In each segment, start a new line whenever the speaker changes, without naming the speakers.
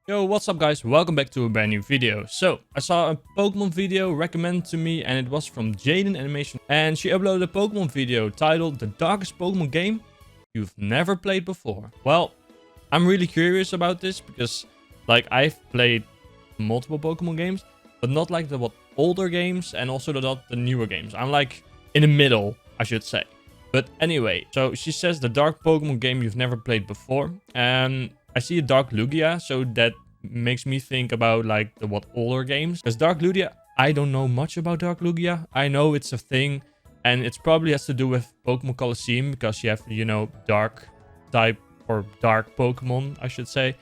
Yo, what's up guys? Welcome back to a brand new video. So, I saw a Pokemon video recommended to me and it was from Jaiden Animations. And she uploaded a Pokemon video titled The Darkest Pokemon Game You've Never Played Before. Well, I'm really curious about this because I've played multiple Pokemon games, but not like the older games and also not the newer games. I'm like in the middle, I should say. But anyway, so she says the dark Pokemon game you've never played before. And I see a Dark Lugia, so that makes me think about like the older games. Because Dark Lugia, I don't know much about Dark Lugia. I know it's a thing, and it probably has to do with Pokemon Colosseum because you have, you know, dark type or dark Pokemon, I should say.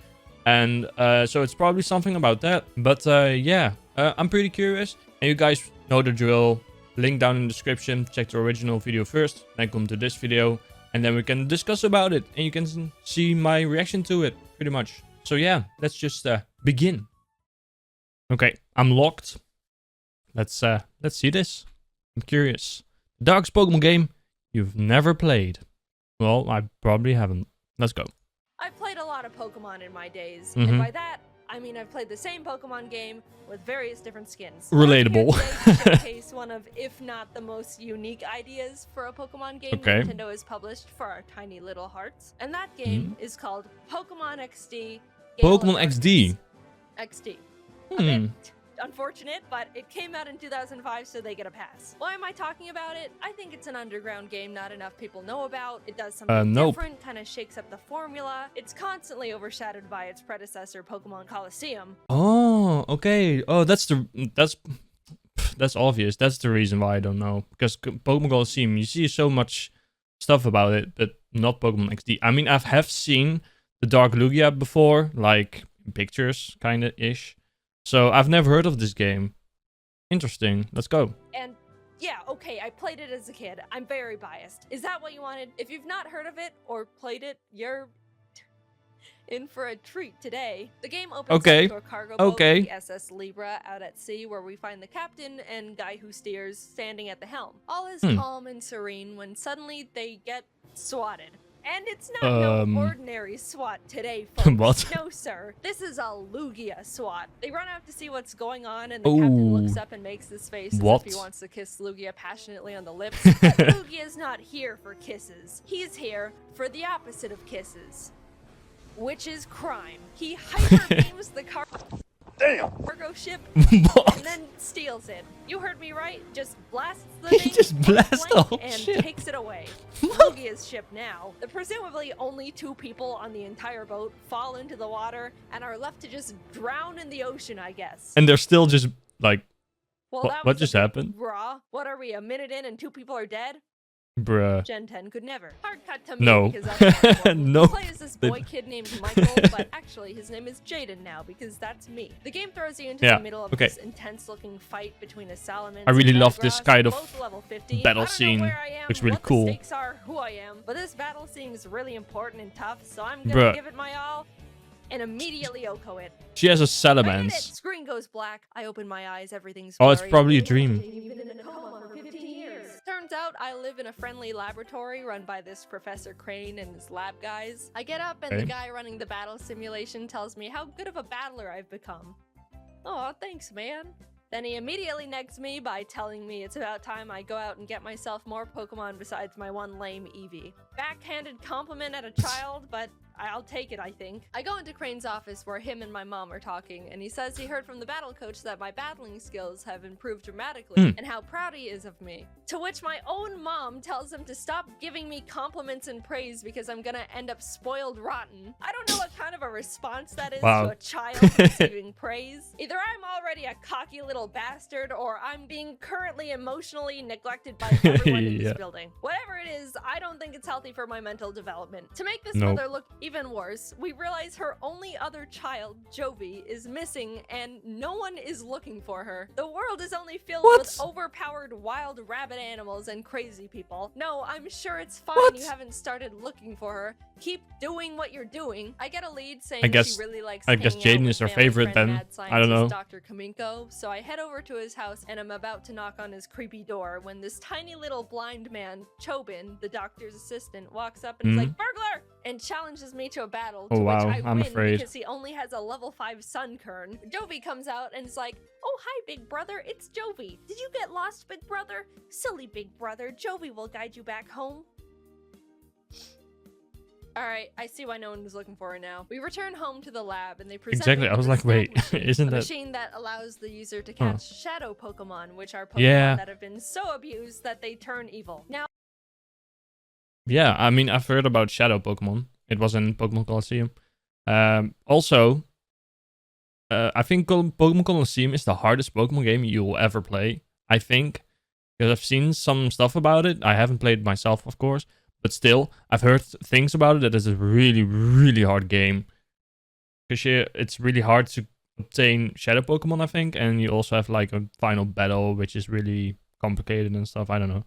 And so it's probably something about that. But yeah, I'm pretty curious. And you guys know the drill. Link down in the description. Check the original video first, then come to this video. And then we can discuss about it. And you can see my reaction to it, pretty much. So yeah, let's just begin. Okay, I'm locked. Let's see this. I'm curious. Darkest Pokemon game you've never played. Well, I probably haven't. Let's go.
I've played a lot of Pokemon in my days, and by that, I mean I've played the same Pokemon game with various different skins.
Relatable.
I'm here today to showcase one of, if not the most unique ideas for a Pokemon game Nintendo has published for our tiny little hearts. And that game is called Pokemon XD.
Pokemon XD.
XD. A bit unfortunate, but it came out in 2005, so they get a pass. Why am I talking about it? I think it's an underground game not enough people know about. It does something different, kind of shakes up the formula. It's constantly overshadowed by its predecessor, Pokemon Colosseum.
Oh, okay. Oh, that's obvious. That's the reason why I don't know. Because Pokemon Colosseum, you see so much stuff about it, but not Pokemon XD. I mean, I have seen the Dark Lugia before, like in pictures, kind of ish. So I've never heard of this game. Interesting. Let's go.
And yeah, okay, I played it as a kid. I'm very biased. Is that what you wanted? If you've not heard of it or played it, you're in for a treat today. The game opens up to a cargo boat, the SS Libra, out at sea, where we find the captain and guy who steers standing at the helm. All is calm and serene when suddenly they get swatted. And it's not no ordinary SWAT today, folks.
What?
No, sir. This is a Lugia SWAT. They run out to see what's going on, and the captain looks up and makes this face as if he wants to kiss Lugia passionately on the lips. But Lugia's not here for kisses. He's here for the opposite of kisses, which is crime. He hyper-beams the cargo ship and then steals it. You heard me right. Just blasts the thing,
just blasts the whole
and
ship.
takes it away. Lugia's ship now. The presumably only 2 people on the entire boat fall into the water and are left to just drown in the ocean, I guess.
And they're still just like,
well,
what just happened?
Raw. What are we, a minute in and 2 people are dead?
Bruh.
Gen 10 could never. Hard cut to me
No.
because that's
No.
He plays this boy kid named Michael, but actually his name is Jaiden now because that's me. The game throws you into the middle of this intense looking fight between a Salamence.
I really
and
love this kind of
level 50.
battle scene. Looks really cool.
The stakes are, who I am, but this battle seems really important and tough, so I'm gonna give it my all and immediately Oko it.
She has a Salamence.
Screen goes black. I open my eyes. Everything's
it's probably a dream.
Turns out I live in a friendly laboratory run by this Professor Crane and his lab guys. I get up and the guy running the battle simulation tells me how good of a battler I've become. Oh, thanks, man. Then he immediately negs me by telling me it's about time I go out and get myself more Pokemon besides my one lame Eevee. Backhanded compliment at a child, but I'll take it, I think. I go into Crane's office where him and my mom are talking, and he says he heard from the battle coach that my battling skills have improved dramatically and how proud he is of me. To which my own mom tells him to stop giving me compliments and praise because I'm gonna end up spoiled rotten. I don't know what kind of a response that is to a child receiving praise. Either I'm already a cocky little bastard or I'm being currently emotionally neglected by everyone in this building. Whatever it is, I don't think it's healthy for my mental development. To make this mother look even worse, we realize her only other child, Jovi, is missing and no one is looking for her. The world is only filled with overpowered wild rabbit animals and crazy people. No, I'm sure it's fine you haven't started looking for her. Keep doing what you're doing. I get a lead saying she really likes
Jaiden is her favorite then. I don't know.
Dr. Kaminko, so I head over to his house and I'm about to knock on his creepy door when this tiny little blind man, Chobin, the doctor's assistant, walks up and is like, "Burglar! and challenges me to a battle,
Oh
to
wow,
which I
I'm
win
afraid.
because he only has a level 5 Sunkern. Jovi comes out and is like, "Oh, hi, big brother, it's Jovi. Did you get lost, big brother? Silly big brother, Jovi will guide you back home." Alright, I see why no one was looking for her now. We return home to the lab and they present
Exactly,
me
I was
with
like,
the
wait,
Snag machine,
isn't
a
that...
machine that allows the user to catch shadow Pokemon, which are Pokemon
Yeah.
that have been so abused that they turn evil. Now,
Yeah, I mean, I've heard about Shadow Pokemon. It was in Pokemon Colosseum. Also, I think Pokemon Colosseum is the hardest Pokemon game you will ever play. I think, because I've seen some stuff about it. I haven't played it myself, of course. But still, I've heard things about it that it's a really, really hard game. Because it's really hard to obtain Shadow Pokemon, I think. And you also have like a final battle, which is really complicated and stuff. I don't know.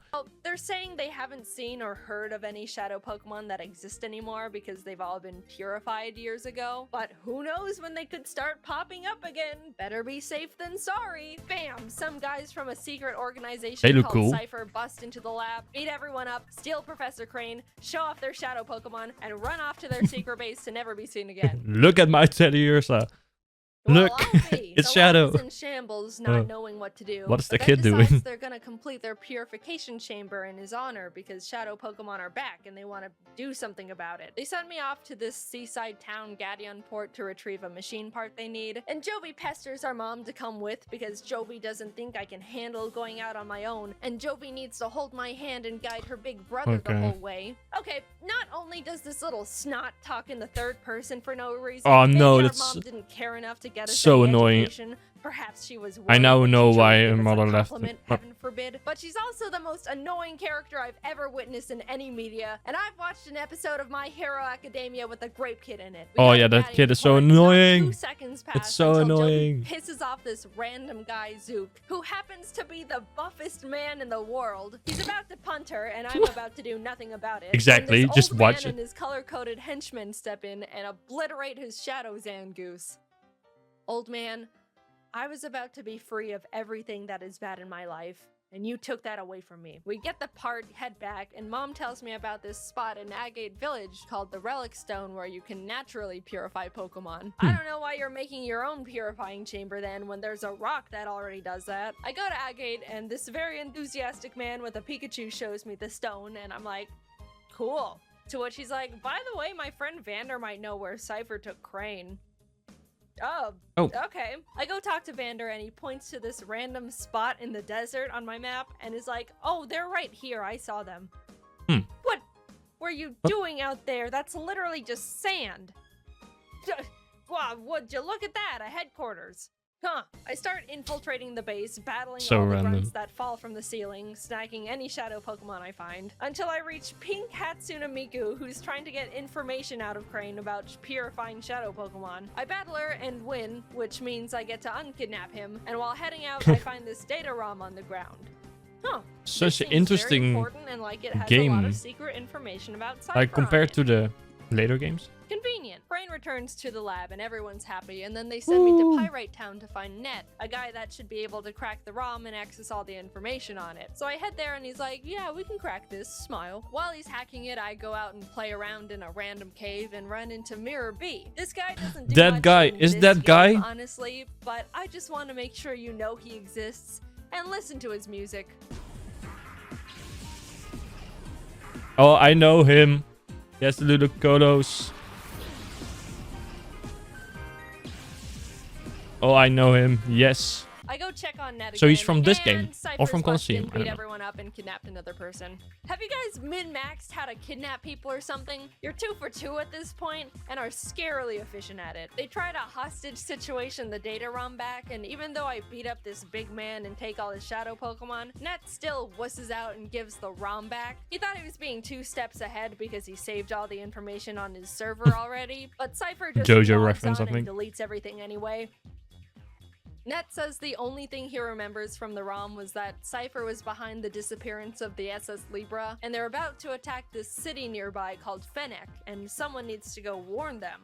they're saying they haven't seen or heard of any shadow Pokemon that exist anymore because they've all been purified years ago. But who knows when they could start popping up again? Better be safe than sorry. Bam! Some guys from a secret organization called
cool.
Cipher bust into the lab, beat everyone up, steal Professor Crane, show off their shadow Pokemon, and run off to their secret base to never be seen again.
Look at my Teddy Ursa.
Well,
Look,
I'll be.
it's
the lab
Shadow.
is in shambles, not knowing what to do.
What is the
But
kid
then
doing?
decides they're gonna complete their purification chamber in his honor because Shadow Pokemon are back and they want to do something about it. They send me off to this seaside town, Gadion Port, to retrieve a machine part they need. And Jovi pesters our mom to come with because Jovi doesn't think I can handle going out on my own, and Jovi needs to hold my hand and guide her big brother the whole way. Okay, not only does this little snot talk in the third person for no reason,
Oh
maybe
no,
our
that's
mom didn't care enough to get us
so
any
annoying.
education. Perhaps she was
I now
worried the
know
teacher
why
would
her
give us a
mother left.
compliment, heaven forbid. But she's also the most annoying character I've ever witnessed in any media, and I've watched an episode of My Hero Academia with a grape kid in it.
Oh yeah, that kid is so annoying.
2 seconds pass
It's so
until Jovi
annoying.
pisses off this random guy Zook, who happens to be the buffest man in the world. He's about to punt her, and I'm about to do nothing about it.
Exactly,
And this
just
old
watch
man
it.
and his color-coded henchmen step in and obliterate his shadow Zangoose. Old man, I was about to be free of everything that is bad in my life, and you took that away from me. We get the part, head back, and Mom tells me about this spot in Agate Village called the Relic Stone where you can naturally purify Pokemon. I don't know why you're making your own purifying chamber then when there's a rock that already does that. I go to Agate, and this very enthusiastic man with a Pikachu shows me the stone, and I'm like, cool. To which he's like, by the way, my friend Vander might know where Cipher took Crane. Oh, okay. I go talk to Vander and he points to this random spot in the desert on my map and is like, oh, they're right here. I saw them. What were you doing out there? That's literally just sand. Wow, would you look at that? A headquarters. Huh. I start infiltrating the base, battling
So
all the
random.
grunts that fall from the ceiling, snagging any shadow Pokemon I find, until I reach Pink Hatsune Miku, who's trying to get information out of Crane about purifying shadow Pokemon. I battle her and win, which means I get to unkidnap him, and while heading out, I find this data ROM on the ground. Huh.
Such
this
an
seems
interesting
very important and like it has
game.
a lot of secret information about Cipher
Like compared
on
to
it.
the later games.
Convenient. Brain returns to the lab and everyone's happy, and then they send me to Pyrite Town to find Net, a guy that should be able to crack the ROM and access all the information on it. So I head there and he's like, yeah, we can crack this, smile. While he's hacking it, I go out and play around in a random cave and run into Mirror B. This guy doesn't do
That
much
guy,
in
is
this
that guy?
game, honestly, but I just want to make sure you know he exists and listen to his music.
Oh, I know him. Yes, the little Kodos. Oh, I know him. Yes.
I go check on Ned
So he's
again,
from this
and
game, or
Cypher's
from
busted
Colosseum,
and
I don't
beat
know.
everyone up and kidnapped another person. Have you guys min-maxed how to kidnap people or something? You're 2 for 2 at this point and are scarily efficient at it. They tried a hostage situation the data ROM back, and even though I beat up this big man and take all his shadow Pokemon, Net still wusses out and gives the ROM back. He thought he was being 2 steps ahead because he saved all the information on his server already, but Cipher just
JoJo
logs
reference,
on
I think.
and deletes everything anyway. Net says the only thing he remembers from the ROM was that Cipher was behind the disappearance of the SS Libra, and they're about to attack this city nearby called Fennec, and someone needs to go warn them.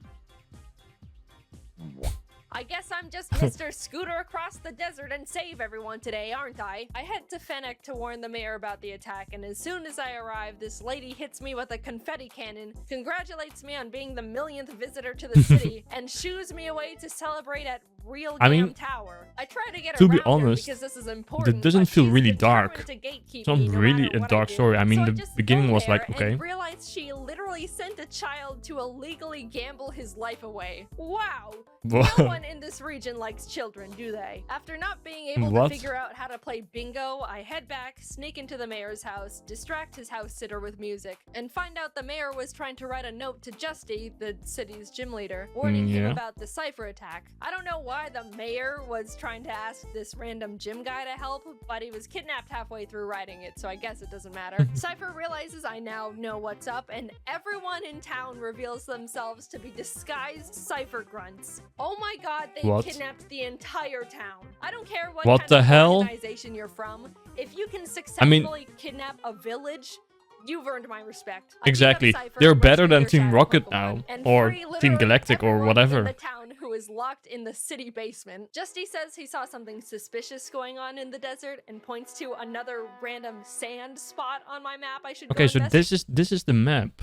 I guess I'm just Mr. Scooter across the desert and save everyone today, aren't I? I head to Fennec to warn the mayor about the attack, and as soon as I arrive, this lady hits me with a confetti cannon, congratulates me on being the millionth visitor to the city, and shoos me away to celebrate at Real Gam Tower. I try to get
to
around
be honest,
her because this is important.
it doesn't feel really dark.
It's
It's not really a dark story. I mean, the beginning was like, okay.
And realized she literally sent a child to illegally gamble his life away. Wow. No one in this region likes children, do they? After not being able to figure out how to play bingo, I head back, sneak into the mayor's house, distract his house sitter with music, and find out the mayor was trying to write a note to Justy, the city's gym leader, warning him about the Cipher attack. I don't know why the mayor was trying to ask this random gym guy to help, but he was kidnapped halfway through writing it, so I guess it doesn't matter. Cipher realizes I now know what's up, and everyone in town reveals themselves to be disguised Cipher grunts. Oh my god, they kidnapped the entire town. I don't care what kind of organization you're from. If you can successfully kidnap a village, you've earned my respect.
Exactly. They're better than Team Rocket now, or Team Galactic, or whatever.
In the town who is locked in the city basement. Justy says he saw something suspicious going on in the desert and points to another random sand spot on my map. I should
Okay, so this is the map.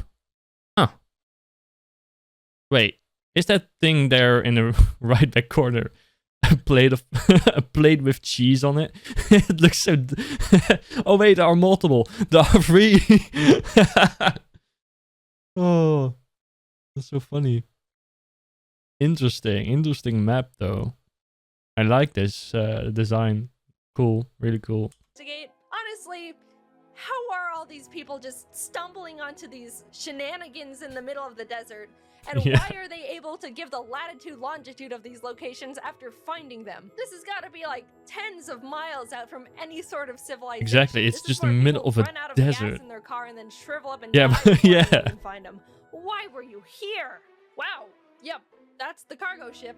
Huh. Wait, is that thing there in the right back corner? A plate with cheese on it. It looks so. Oh wait, there are multiple. There are 3. Oh, that's so funny. Interesting map though. I like this design. Cool, really cool.
Honestly, how are all these people just stumbling onto these shenanigans in the middle of the desert? And why are they able to give the latitude, longitude of these locations after finding them? This has got to be like tens of miles out from any sort of civilization.
Exactly, it's just the middle of a desert.
Gas in their car and then shrivel up and find them. Why were you here? Wow. Yep, that's the cargo ship.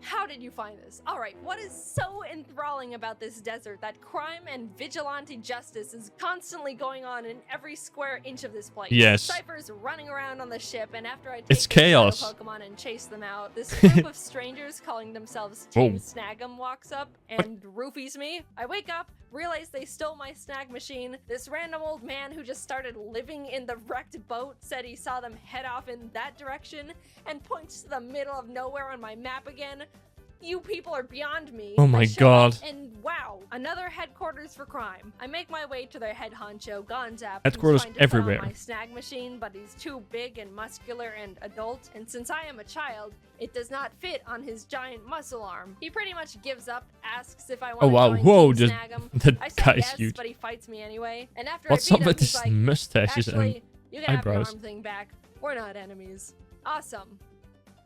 How did you find this? All right, what is so enthralling about this desert that crime and vigilante justice is constantly going on in every square inch of this place?
Yes.
Cypher's running around on the ship, and after I take
it's chaos.
Pokemon and chase them out, this group of strangers calling themselves Team Snagging walks up and roofies me. I wake up, realize they stole my snag machine. This random old man who just started living in the wrecked boat said he saw them head off in that direction and points to the middle of nowhere on my map again. You people are beyond me.
Oh my god.
And wow, another headquarters for crime. I make my way to their head honcho, Gonzap.
Headquarters everywhere.
My snag machine, but he's too big and muscular and adult. And since I am a child, it does not fit on his giant muscle arm. He pretty much gives up, asks if I want to snag him.
That
I say
guy's
yes,
huge.
but he fights me anyway. And after
What's
I beat
up with
him, he's
his
like,
mustaches
actually, you
and
can have your
eyebrows?
arm thing back. We're not enemies. Awesome.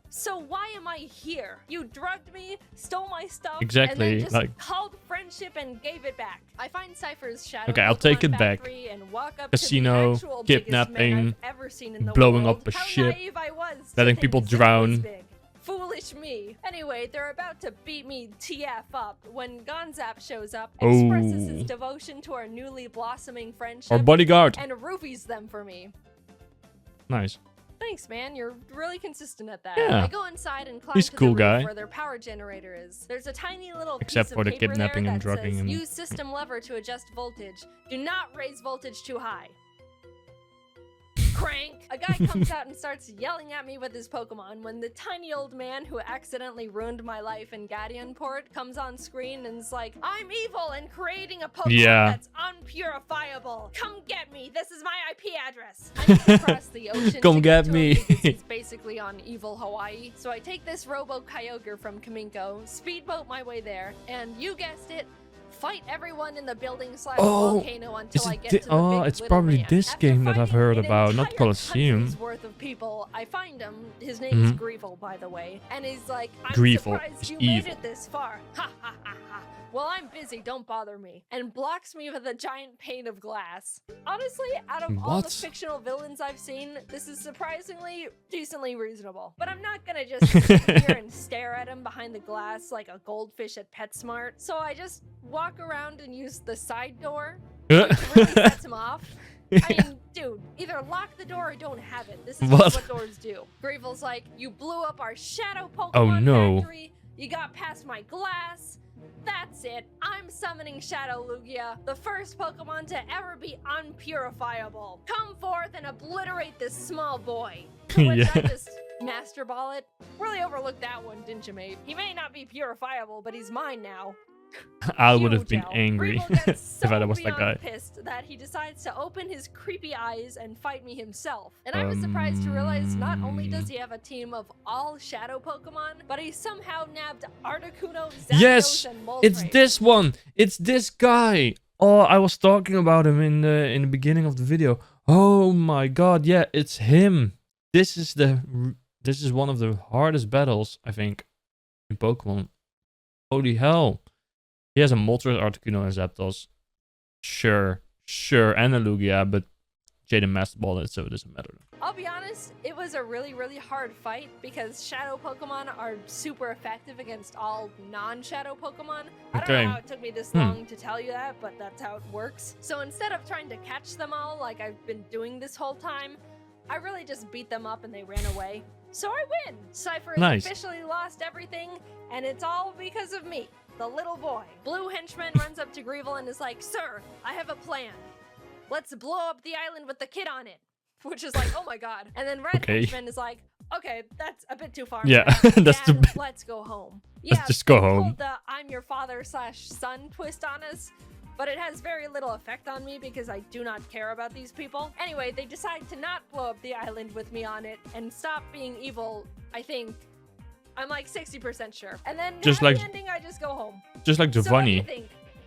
So why am I here? You drugged me, stole my stuff,
exactly,
and then just called friendship and gave it back. I find Cypher's shadow.
Okay, I'll take it back.
And walk up
Casino,
to the
kidnapping,
ever seen in the
blowing
world.
up a
How
ship,
naive I was
letting
to
people
think this
drown.
was big. Foolish me. Anyway, they're about to beat me TF up when Gonzap shows up, expresses his devotion to our newly blossoming friendship,
Our bodyguard,
and roofies them for me.
Nice.
Thanks, man. You're really consistent at that.
Yeah.
I go inside and climb
He's
to
cool
the roof
guy.
where their power generator is. There's a tiny little
Except
piece
for
of
the
paper
kidnapping
there
and
that
drugging
says,
and-
use system lever to adjust voltage. Do not raise voltage too high. Crank! A guy comes out and starts yelling at me with his Pokemon when the tiny old man who accidentally ruined my life in Gadianport comes on screen and is like, I'm evil and creating a Pokemon that's unpurifiable. Come get me. This is my IP address. I need to cross the ocean.
Come get
to
me.
him because he's basically on evil Hawaii. So I take this Robo Kyogre from Kaminko, speedboat my way there, and you guessed it, fight everyone in the building / volcano until I get to the big
it's
little
probably
man.
this
After
game that I've
finding
heard
an
about, not
entire
Colosseum.
country's worth of people, I find him. His name is Greevil, by the way, and he's like, I'm
Greevil
surprised
is
you
evil.
made it this far. Ha ha ha ha. Well, I'm busy, don't bother me. And blocks me with a giant pane of glass. Honestly, out of all the
What?
fictional villains I've seen, this is surprisingly decently reasonable. But I'm not gonna just sit here and stare at him behind the glass like a goldfish at PetSmart. So I just walk around and use the side door, which really sets him off. I mean, dude, either lock the door or don't have it. This is just what doors do. Greevil's like, you blew up our shadow Pokemon factory. You got past my glass. That's it. I'm summoning Shadow Lugia, the first Pokemon to ever be unpurifiable. Come forth and obliterate this small boy. To which I just Master Ball it. Really overlooked that one, didn't you, mate? He may not be purifiable, but he's mine now.
I would have been angry
so
if I was that guy.
Pissed that he decides to open his creepy eyes and fight me himself. And I was surprised to realize not only does he have a team of all shadow Pokemon, but he somehow nabbed Articuno, Zapdos,
yes,
and Moltres.
It's this one. It's this guy. Oh, I was talking about him in the beginning of the video. Oh my god, yeah, it's him. This is one of the hardest battles, I think, in Pokemon. Holy hell. He has a Moltres, Articuno, and Zapdos. Sure, and a Lugia, but Jaiden Master Ball it, so it doesn't matter.
I'll be honest, it was a really, really hard fight because Shadow Pokemon are super effective against all non-Shadow Pokemon. I don't know how it took me this long to tell you that, but that's how it works. So instead of trying to catch them all like I've been doing this whole time, I really just beat them up and they ran away. So I win! Cipher has officially lost everything, and it's all because of me, the little boy. Blue henchman runs up to Greevil and is like, "Sir, I have a plan. Let's blow up the island with the kid on it." Which is like, oh my god. And then Red henchman is like, "Okay, that's a bit too far.
Yeah,
that's let's go home." Yeah,
let's just go home.
The I'm your father/son twist on us. But it has very little effect on me because I do not care about these people. Anyway, they decide to not blow up the island with me on it and stop being evil, I think. I'm like 60% sure. And then
just like
ending, I just go home.
Just like Giovanni.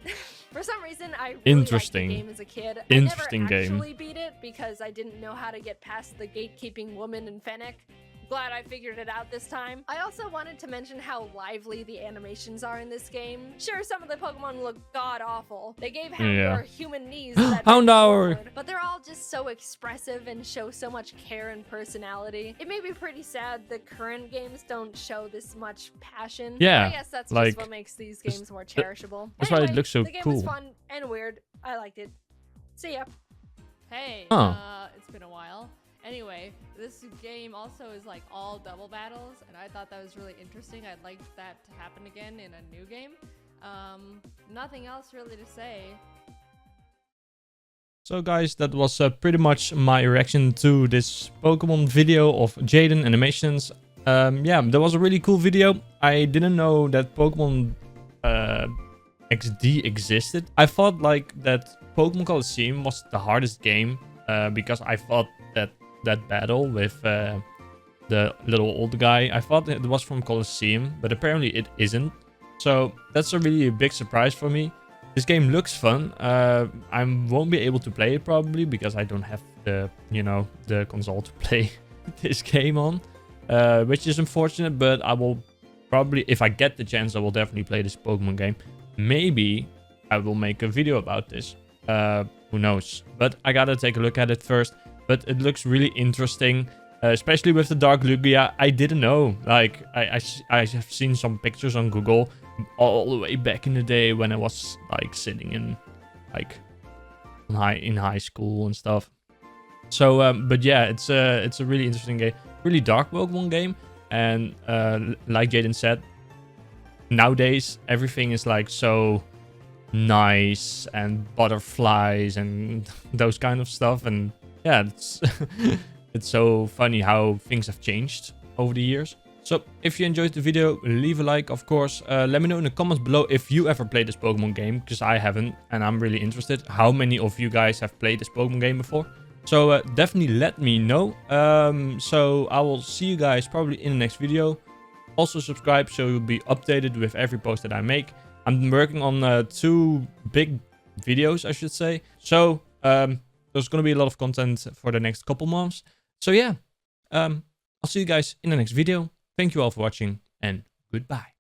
So for some reason, I really liked the game as a kid. I never actually beat it because I didn't know how to get past the gatekeeping woman in Fennec. Glad I figured it out this time. I also wanted to mention how lively the animations are in this game. Sure, some of the Pokemon look god-awful. They gave Houndour human knees that
Houndour!
But they're all just so expressive and show so much care and personality. It made me pretty sad the current games don't show this much passion.
Yeah,
I guess that's just what makes these games more cherishable.
That's why it looks so cool.
The game was fun and weird. I liked it. See ya.
Hey, it's been a while. Anyway, this game also is like all double battles, and I thought that was really interesting. I'd like that to happen again in a new game. Nothing else really to say.
So guys, that was pretty much my reaction to this Pokemon video of Jaiden Animations. Yeah, that was a really cool video. I didn't know that Pokemon XD existed. I thought like that Pokemon Colosseum was the hardest game because I thought that battle with the little old guy, I thought it was from Colosseum, but apparently it isn't. So that's a really big surprise for me. This game looks fun. I won't be able to play it probably because I don't have the, the console to play this game on, which is unfortunate, but I will probably, if I get the chance, I will definitely play this Pokemon game. Maybe I will make a video about this. Who knows? But I gotta take a look at it first. But it looks really interesting, especially with the Dark Lugia. I didn't know. Like, I have seen some pictures on Google all the way back in the day when I was like sitting in like in high school and stuff. So, but yeah, it's a really interesting game, really dark Pokemon game, and like Jaiden said, nowadays everything is like so nice and butterflies and those kind of stuff, and yeah, it's it's so funny how things have changed over the years. So if you enjoyed the video, leave a like, of course. Let me know in the comments below if you ever played this Pokemon game, because I haven't, and I'm really interested how many of you guys have played this Pokemon game before. So definitely let me know. So I will see you guys probably in the next video. Also subscribe so you'll be updated with every post that I make. I'm working on 2 big videos, I should say. So there's going to be a lot of content for the next couple months. So yeah, I'll see you guys in the next video. Thank you all for watching, and goodbye.